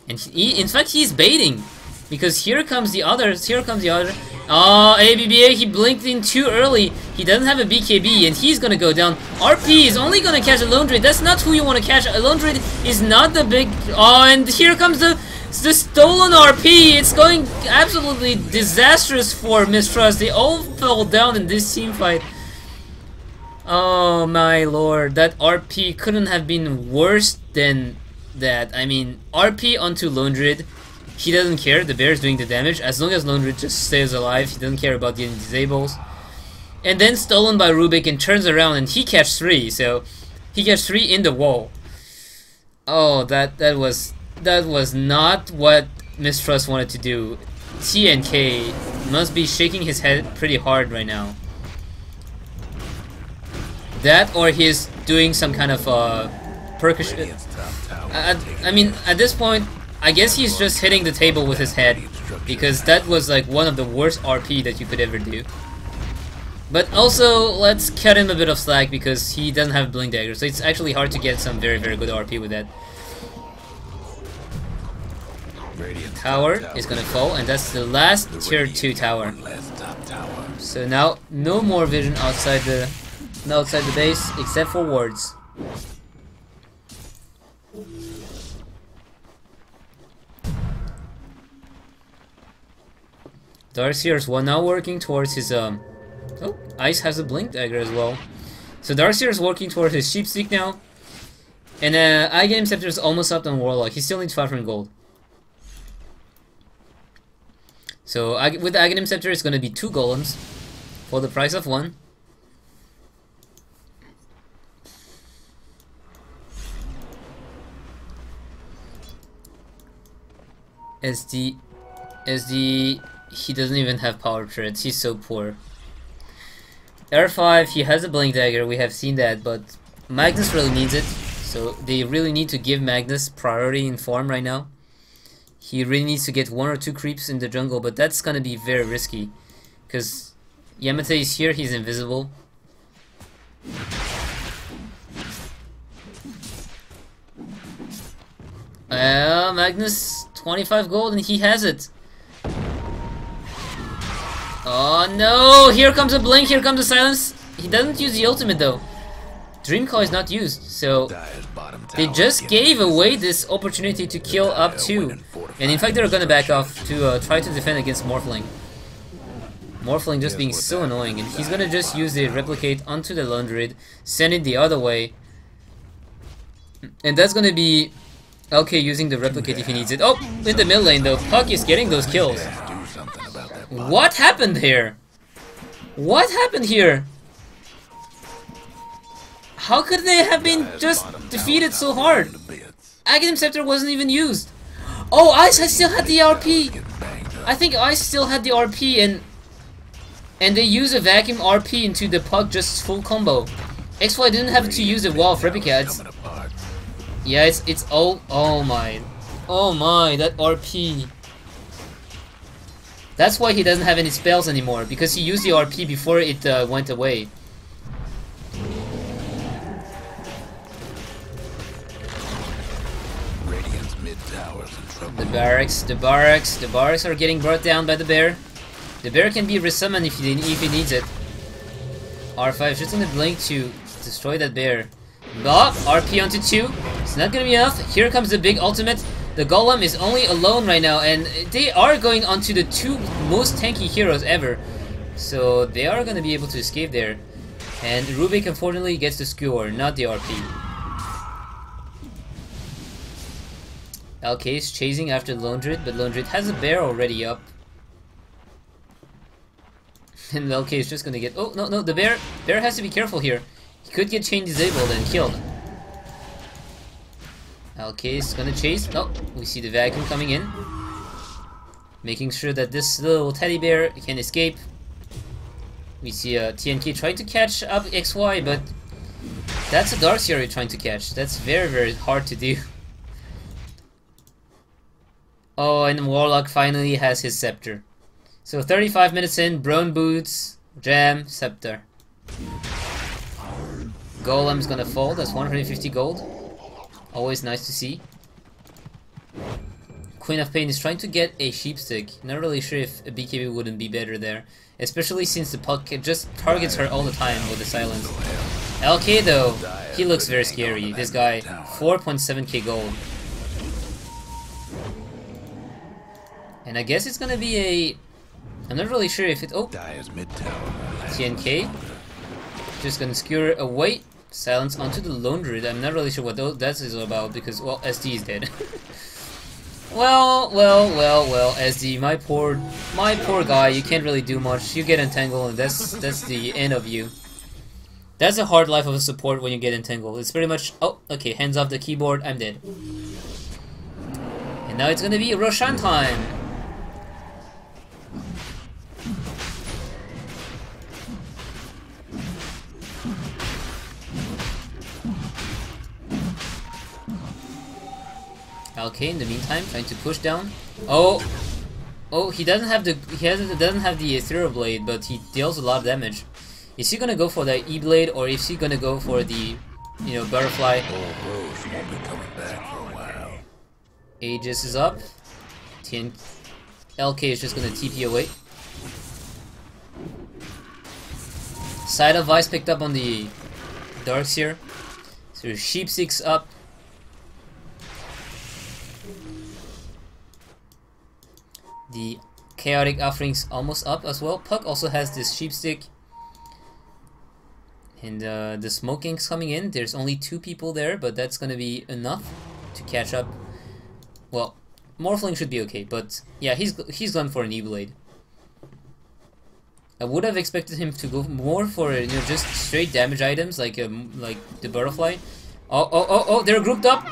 And in fact, he's baiting, because here comes the others. Oh, ABBA, he blinked in too early. He doesn't have a BKB, and he's gonna go down. RP is only gonna catch a Lone Druid. That's not who you want to catch. A Lone Druid is not the big. Oh, and here comes the stolen RP. It's going absolutely disastrous for Mith Trust. They all fell down in this team fight. Oh my lord, that RP couldn't have been worse than that. I mean, RP onto Lone Druid. He doesn't care. The bear is doing the damage. As long as Lone Druid just stays alive, he doesn't care about getting disables. And then stolen by Rubik and turns around and he catches 3. So he gets 3 in the wall. Oh, that was not what Mith Trust wanted to do. TNK must be shaking his head pretty hard right now. That, or he's doing some kind of percussion. I mean, at this point, I guess he's just hitting the table with his head, because that was like one of the worst RP that you could ever do. But also, let's cut him a bit of slack because he doesn't have Blink Dagger, so it's actually hard to get some very, very good RP with that. Tower is gonna fall, and that's the last tier 2 tower. So now, no more vision outside the base, except for wards. Darkseer's now working towards his oh, Ice has a Blink Dagger as well. So Darkseer's working towards his Sheepseek now. And Aghanim Scepter is almost up on Warlock. He still needs 500 gold. So with the Aghanim Scepter, it's gonna be 2 golems for the price of 1. SD, he doesn't even have power treads. He's so poor. R5, he has a Blink Dagger. We have seen that, but Magnus really needs it. So they really need to give Magnus priority in farm right now. He really needs to get 1 or 2 creeps in the jungle, but that's gonna be very risky, because Yamate is here. He's invisible. Magnus, 25 gold, and he has it. Oh no! Here comes a blink, here comes a silence. He doesn't use the ultimate though. Dream Call is not used, so they just gave away this opportunity to kill up 2. And in fact, they're gonna back off to try to defend against Morphling. Morphling just being so annoying, and he's gonna just use the replicate onto the Lone Druid, send it the other way. And that's gonna be LK using the replicate if he needs it. Oh, in the mid lane though, Puck is getting those kills. What happened here? What happened here? How could they have been just defeated so hard? Aghanim Scepter wasn't even used. Oh, Ice has still had the RP. I think Ice still had the RP and they use a vacuum RP into the puck just full combo. XY didn't have to use a wall of replica. Yeah, it's oh my that RP. That's why he doesn't have any spells anymore, because he used the RP before it went away. Radiant's mid tower's in trouble. The barracks are getting brought down by the bear. The bear can be resummoned if he needs it. R5 just gonna blink to destroy that bear. Oh, RP onto 2. It's not gonna be enough. Here comes the big ultimate. The golem is only alone right now, and they are going onto the 2 most tanky heroes ever. So they are gonna be able to escape there. And Rubik unfortunately gets the skewer, not the RP. LK is chasing after Londred, but Londred has a bear already up. And LK is just gonna get... Oh, no, the bear has to be careful here. He could get chain disabled and killed. LK is gonna chase. Oh, we see the vacuum coming in. Making sure that this little teddy bear can escape. We see TNK trying to catch up XY, but that's a Darkseer trying to catch. That's very, very hard to do. Oh, and Warlock finally has his scepter. So 35 minutes in, Brown Boots, Jam, Scepter. Golem's gonna fall, that's 150 gold. Always nice to see. Queen of Pain is trying to get a Sheepstick. Not really sure if a BKB wouldn't be better there. Especially since the puck just targets her all the time with the silence. LK though, he looks very scary. This guy, 4.7k gold. And I guess it's gonna be a... I'm not really sure if it... Oh! TNK. Just gonna skewer away. Silence onto the Lone Druid. I'm not really sure what that is about because, well, SD is dead. well, SD, my poor guy, you can't really do much. You get entangled and that's the end of you. That's a hard life of a support when you get entangled. It's pretty much, oh, okay, hands off the keyboard, I'm dead. And now it's gonna be Roshan time. LK in the meantime trying to push down. Oh, he doesn't have the Ethereal Blade, but he deals a lot of damage. Is he gonna go for the E Blade or is he gonna go for the, you know, Butterfly? Aegis is up. LK is just gonna TP away. Side of Vice picked up on the Darkseer. So Sheepstick's up. The Chaotic Offering's almost up as well. Puck also has this Sheepstick. And the Smoking's coming in. There's only 2 people there, but that's gonna be enough to catch up. Well, Morphling should be okay, but yeah, he's gone for an E-Blade. I would have expected him to go more for, you know, just straight damage items like the Butterfly. Oh, they're grouped up.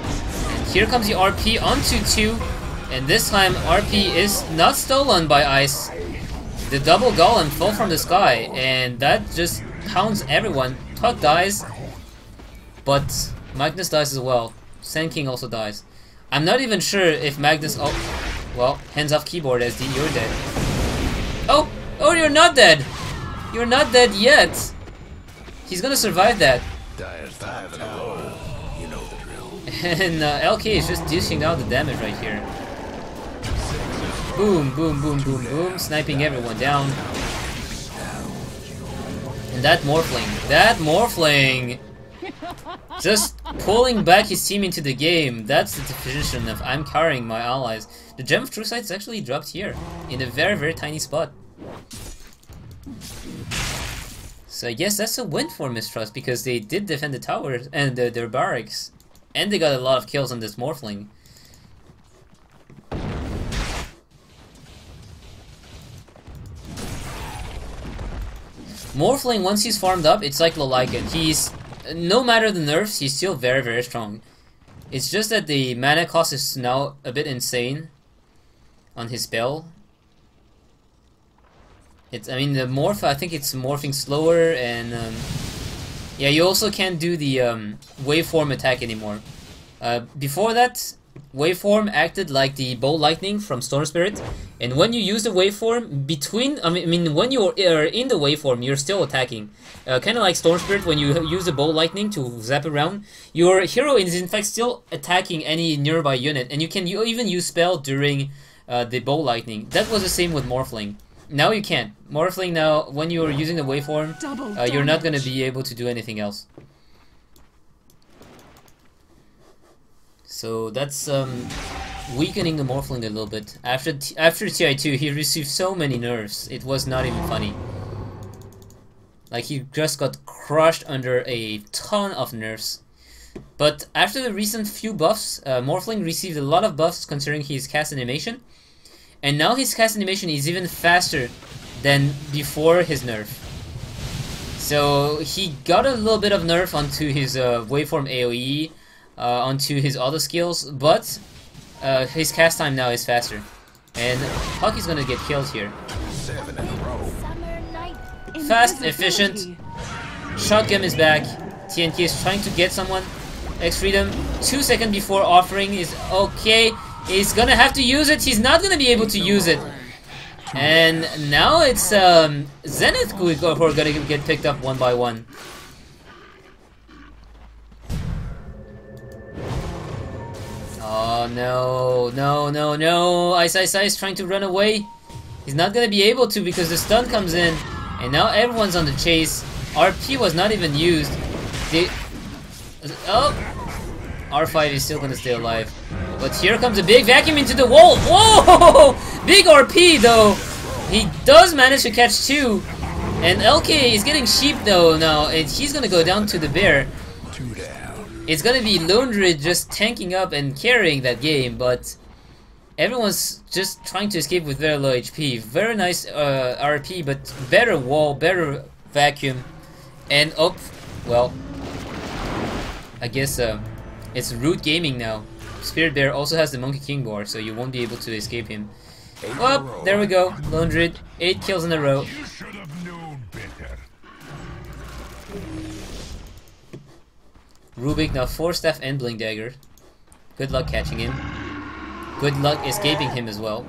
And here comes the RP onto 2. And this time, RP is not stolen by Ice. The double golem fell from the sky, and that just pounds everyone. Puck dies, but Magnus dies as well. Sand King also dies. I'm not even sure if Magnus... Oh, well, hands off keyboard, SD, you're dead. Oh, you're not dead! You're not dead yet! He's gonna survive that. You know the drill. And LK is just dishing out the damage right here. Boom, boom, boom, boom, boom, sniping everyone down. And that Morphling, just pulling back his team into the game. That's the definition of I'm carrying my allies. The Gem of True Sight's actually dropped here, in a very, very tiny spot. So I guess that's a win for Mith Trust, because they did defend the towers and their barracks. And they got a lot of kills on this Morphling. Morphling, once he's farmed up, it's like Lolican. He's, no matter the nerfs, he's still very, very strong. It's just that the mana cost is now a bit insane. on his spell. It's, I mean, the morph, I think it's morphing slower, and yeah, you also can't do the waveform attack anymore. Before that, waveform acted like the bolt lightning from Storm Spirit, and when you use the waveform between, I mean when you are in the waveform, you're still attacking. Kind of like Storm Spirit, when you use the bolt lightning to zap around, your hero is in fact still attacking any nearby unit, and you can even use spell during the bolt lightning. That was the same with Morphling. Now you can't. Morphling now, when you are using the waveform, you're not going to be able to do anything else. So that's weakening the Morphling a little bit. After TI2, he received so many nerfs, it was not even funny. Like, he just got crushed under a ton of nerfs. But after the recent few buffs, Morphling received a lot of buffs considering his cast animation. And now his cast animation is even faster than before his nerf. So he got a little bit of nerf onto his waveform AoE, onto his auto skills, but his cast time now is faster. And Puck is gonna get killed here. 7 in a row. Fast, efficient. Shotgun is back. TNK is trying to get someone. X Freedom, 2 seconds before offering is okay. He's gonna have to use it. He's not gonna be able to use it. And now it's Zenith who are gonna get picked up one by one. Oh no, no, no, no. Ice is trying to run away. He's not gonna be able to because the stun comes in. And now everyone's on the chase. RP was not even used. Oh! R5 is still gonna stay alive. But here comes a big vacuum into the wall. Whoa! Big RP though. He does manage to catch 2. And LK is getting sheep though now. And he's gonna go down to the bear. 2 down. It's gonna be Lundred just tanking up and carrying that game, but everyone's just trying to escape with very low HP. Very nice RP, but better wall, better vacuum. And oh, well, I guess it's Root Gaming now. Spirit Bear also has the Monkey King bar, so you won't be able to escape him. Oh, there we go. Lundred, 8 kills in a row. You should have known better. Rubik now 4 staff and Blink Dagger. Good luck catching him. Good luck escaping him as well.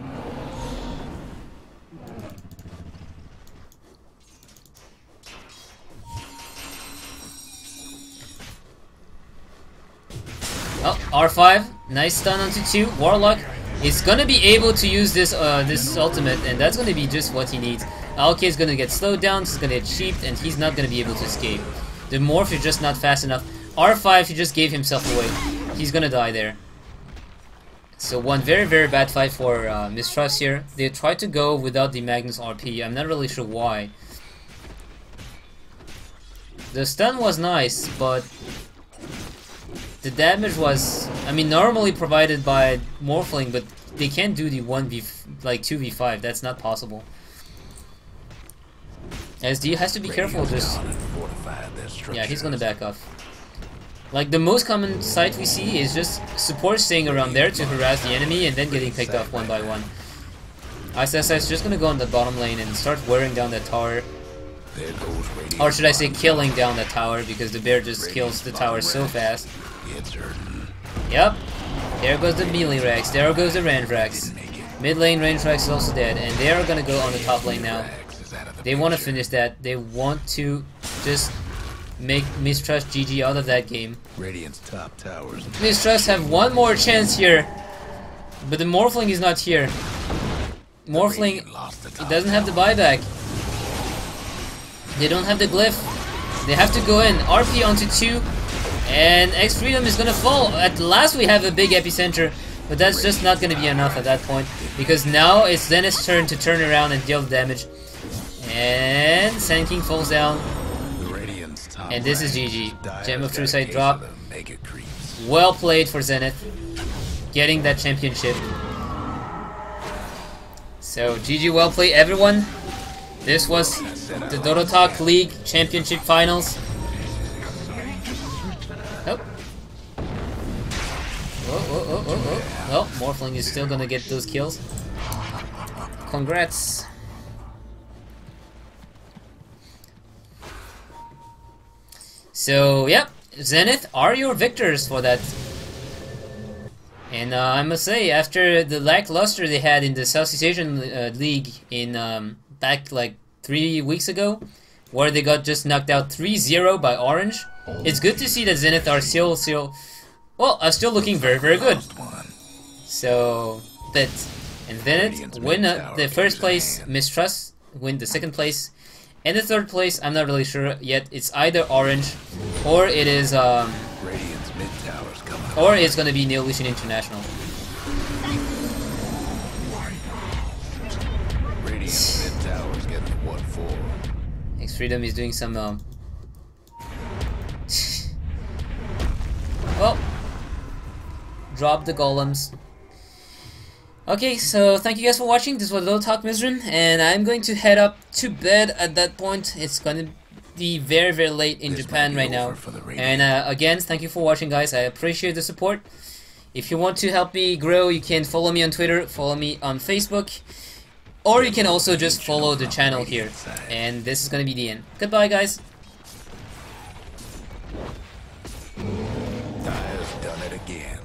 Oh, R5, nice stun onto 2. Warlock is gonna be able to use this this ultimate, and that's gonna be just what he needs. Alk is gonna get slowed down, he's gonna get sheeped, and he's not gonna be able to escape. The morph is just not fast enough. R5, he just gave himself away. He's gonna die there. So one very, very bad fight for Mith Trust here. They tried to go without the Magnus RP. I'm not really sure why. The stun was nice, but the damage was, I mean, normally provided by Morphling, but they can't do the 2v5. That's not possible. SD has to be careful. Just yeah, he's gonna back off. Like, the most common sight we see is just support staying around there to harass the enemy and then getting picked off one by one. ISSI is just gonna go on the bottom lane and start wearing down that tower. Or should I say killing down that tower, because the bear just kills the tower so fast. Yep. There goes the melee Rex, there goes the range Rex. Mid lane range Rex is also dead, and they are gonna go on the top lane now. They want to finish that. They want to just make Mith Trust GG out of that game. Radiant's top towers. Mith Trust have one more chance here, but the Morphling is not here. Morphling, it doesn't have the buyback. They don't have the glyph. They have to go in. RP onto 2, and X Freedom is gonna fall. At last we have a big epicenter, but that's just not gonna be enough at that point, because now it's Zenith's turn to turn around and deal the damage. And Sand King falls down. And this is GG. Gem of True Sight drop. Well played for Zenith, getting that championship. So GG, well played everyone. This was the DotaTalk League Championship Finals. Oh. Oh, Morphling is still gonna get those kills. congrats. So, yep, Zenith are your victors for that. And I must say, after the lackluster they had in the Southeast Asian League in back like 3 weeks ago, where they got just knocked out 3-0 by Orange, it's good to see that Zenith are still looking very, very good. So, but and Zenith win the first place, Mith Trust win the second place, and the third place I'm not really sure yet. It's either Orange or it is or it's gonna be Neo Legion International. X Freedom is doing some well, drop the golems. Okay, so thank you guys for watching. This was DotaTalk Myzzrym, and I'm going to head up to bed at that point. It's gonna be very, very late in Japan right now. And again, thank you for watching, guys. I appreciate the support. If you want to help me grow, you can follow me on Twitter, follow me on Facebook, or you can also just follow the channel here. And this is gonna be the end. Goodbye, guys. Dire's done it again.